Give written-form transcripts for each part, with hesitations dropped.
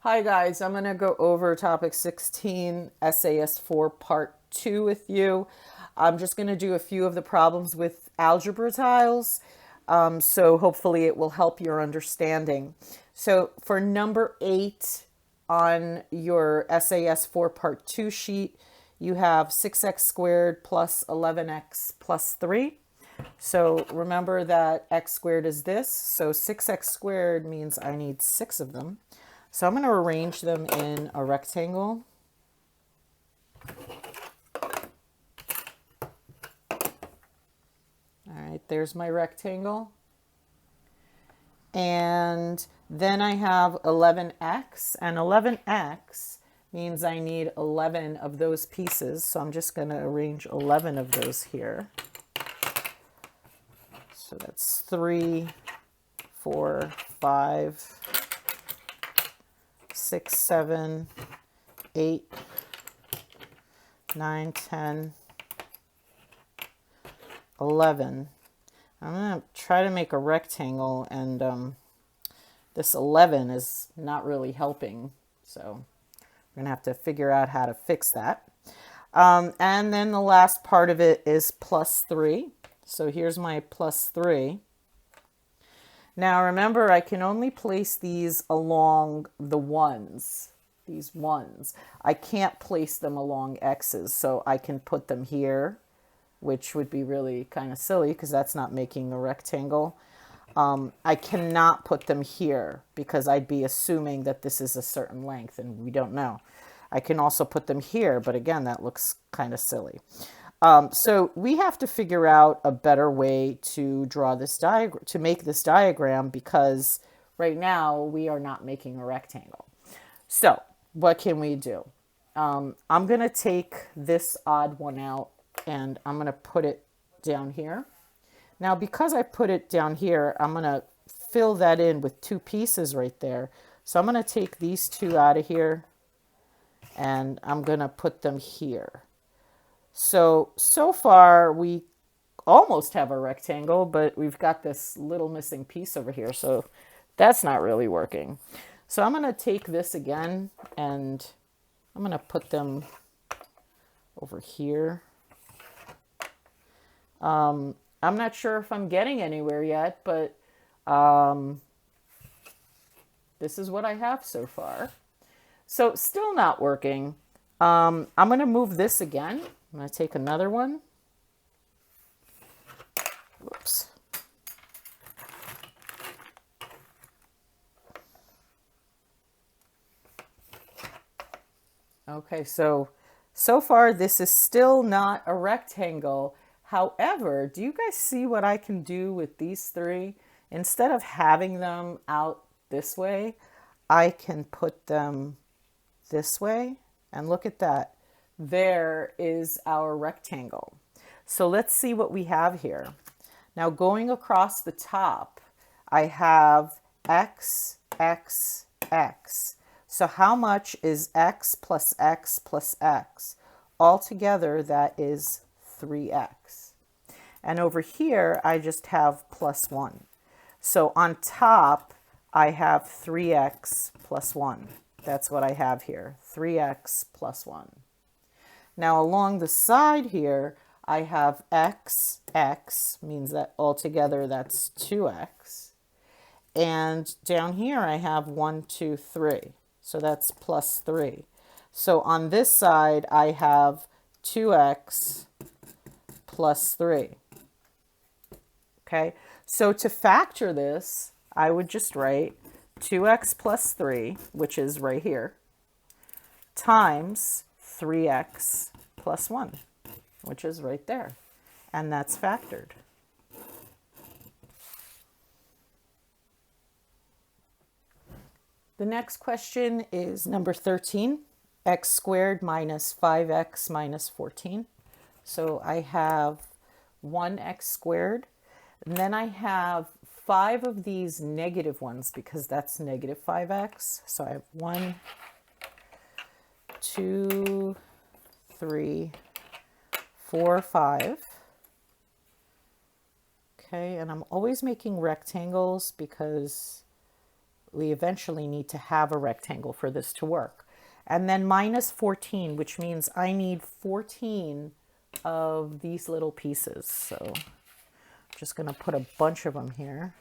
Hi guys, I'm going to go over topic 16, SAS 4 part 2 with you. I'm just going to do a few of the problems with algebra tiles, so hopefully it will help your understanding. So for number 8 on your SAS 4 part 2 sheet, you have 6x squared plus 11x plus 3. So remember that x squared is this, so 6x squared means I need 6 of them. So I'm going to arrange them in a rectangle. All right, there's my rectangle. And then I have 11x, and 11x means I need 11 of those pieces. So I'm just going to arrange 11 of those here. So that's 3, 4, 5, 6, 7, 8, 9, 10, 11. I'm going to try to make a rectangle, and this 11 is not really helping. So we're going to have to figure out how to fix that. And then the last part of it is plus 3. So here's my plus 3. Now remember, I can only place these along the ones, these ones. I can't place them along x's, so I can put them here, which would be really kind of silly because that's not making a rectangle. I cannot put them here because I'd be assuming that this is a certain length, and we don't know. I can also put them here, but again, that looks kind of silly. So we have to figure out a better way to draw this diagram, to make this diagram, because right now we are not making a rectangle. So what can we do? I'm going to take this odd one out and I'm going to put it down here. Now, because I put it down here, I'm going to fill that in with 2 pieces right there. So I'm going to take these 2 out of here and I'm going to put them here. So far we almost have a rectangle, but we've got this little missing piece over here. So that's not really working. So I'm going to take this again and I'm going to put them over here. I'm not sure if I'm getting anywhere yet, but this is what I have so far. So still not working. I'm going to move this again. I'm going to take another one. Whoops. Okay, so far this is still not a rectangle. However, do you guys see what I can do with these 3? Instead of having them out this way, I can put them this way. And look at that. There is our rectangle. So let's see what we have here. Now going across the top, I have x, x, x. So how much is x plus x plus x? Altogether, that is 3x. And over here, I just have plus 1. So on top, I have 3x plus 1. That's what I have here, 3x plus 1. Now along the side here, I have x, x, means that altogether that's 2x. And down here I have 1, 2, 3. So that's plus 3. So on this side I have 2x plus 3. Okay, so to factor this, I would just write 2x plus 3, which is right here, times 3x plus 1, which is right there. And that's factored. The next question is number 13, x squared minus 5x minus 14. So I have 1x squared, and then I have 5 of these negative ones because that's negative 5x. So I have 1, 2, 3, 4, 5. Okay, and I'm always making rectangles because we eventually need to have a rectangle for this to work. And then minus 14, which means I need 14 of these little pieces. So I'm just going to put a bunch of them here.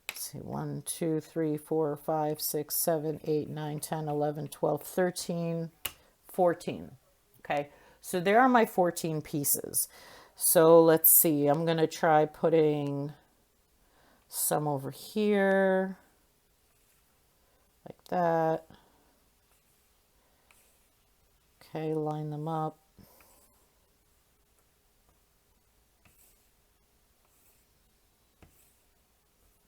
Let's see, 1, 2, 3, 4, 5, 6, 7, 8, 9, 10, 11, 12, 13, 14. Okay, so there are my 14 pieces. So let's see, I'm going to try putting some over here, like that. Okay, line them up.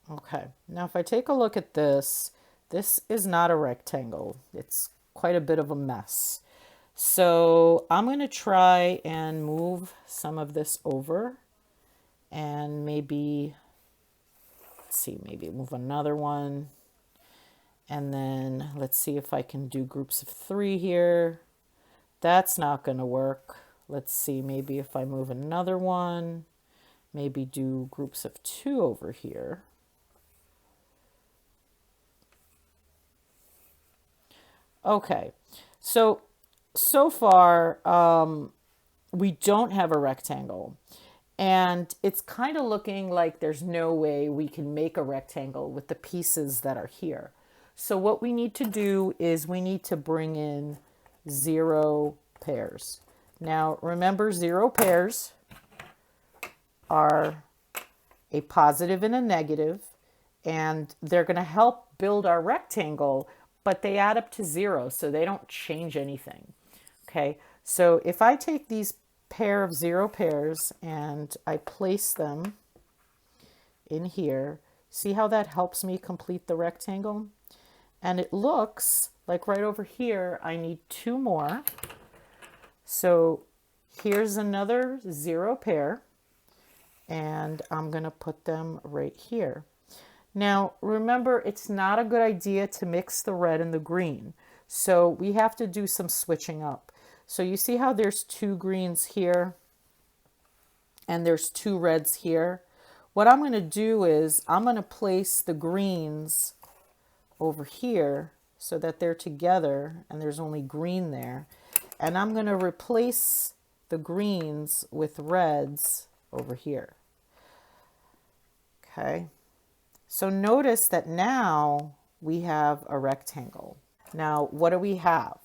Okay, now if I take a look at this, this is not a rectangle. It's quite a bit of a mess. So I'm going to try and move some of this over and maybe, let's see, maybe move another one. And then let's see if I can do groups of 3 here. That's not going to work. Let's see, maybe if I move another one, maybe do groups of 2 over here. Okay, so far, we don't have a rectangle. And it's kind of looking like there's no way we can make a rectangle with the pieces that are here. So what we need to do is we need to bring in 0 pairs. Now, remember, 0 pairs are a positive and a negative, and they're going to help build our rectangle, but they add up to 0, so they don't change anything. Okay, so if I take these pair of 0 pairs and I place them in here, see how that helps me complete the rectangle? And it looks like right over here, I need 2 more. So here's another 0 pair, and I'm going to put them right here. Now, remember, it's not a good idea to mix the red and the green. So we have to do some switching up. So you see how there's 2 greens here and there's 2 reds here? What I'm going to do is I'm going to place the greens over here so that they're together and there's only green there. And I'm going to replace the greens with reds over here. Okay. So notice that now we have a rectangle. Now, what do we have?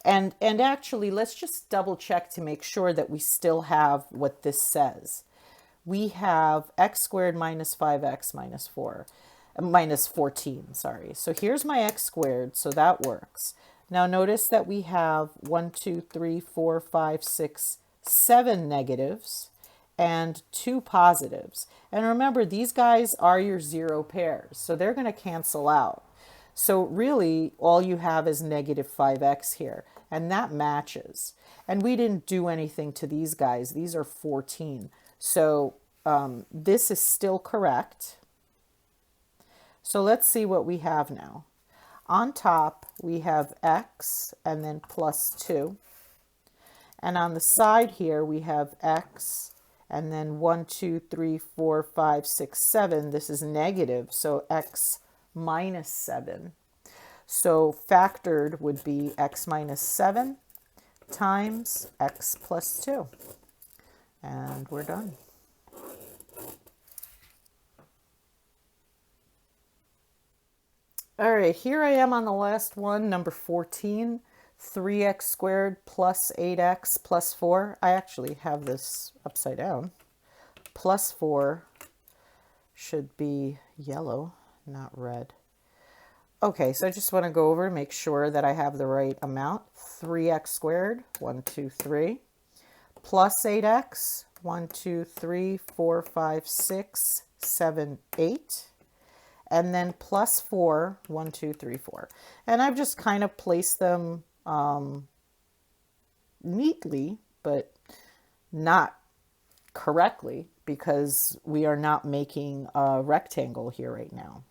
And actually, let's just double check to make sure that we still have what this says. We have x squared minus 5x minus 14, sorry. So here's my x squared, so that works. Now notice that we have 1, 2, 3, 4, 5, 6, 7 negatives and 2 positives. And remember, these guys are your 0 pairs, so they're going to cancel out. So really, all you have is negative 5x here, and that matches. And we didn't do anything to these guys. These are 14. So this is still correct. So let's see what we have now. On top, we have x and then plus 2. And on the side here, we have x and then 1, 2, 3, 4, 5, 6, 7. This is negative, so x minus 7. So factored would be x minus 7 times x plus 2. And we're done. All right, here I am on the last one, number 14. 3x squared plus 8x plus 4. I actually have this upside down. Plus 4 should be yellow, not red. Okay, so I just want to go over and make sure that I have the right amount. 3x squared, 1, 2, 3. Plus 8x, 1, 2, 3, 4, 5, 6, 7, 8. And then plus 4, 1, 2, 3, 4. And I've just kind of placed them neatly, but not correctly because we are not making a rectangle here right now.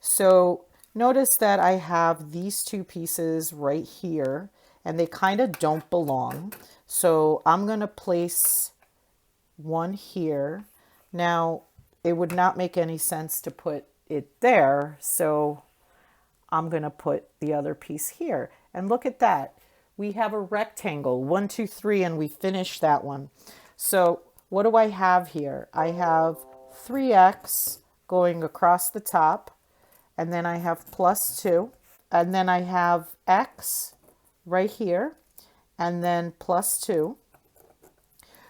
So notice that I have these 2 pieces right here and they kind of don't belong. So I'm going to place one here. Now, it would not make any sense to put it there, so I'm going to put the other piece here. And look at that. We have a rectangle, 1, 2, 3, and we finished that one. So what do I have here? I have 3x going across the top, and then I have plus 2, and then I have x right here, and then plus 2.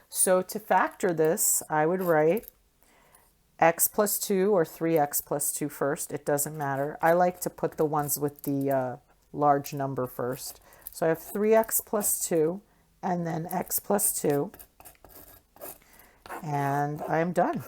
So to factor this, I would write x plus 2 or 3x plus 2 first. It doesn't matter. I like to put the ones with the large number first. So I have 3x plus 2 and then x plus 2. And I'm done.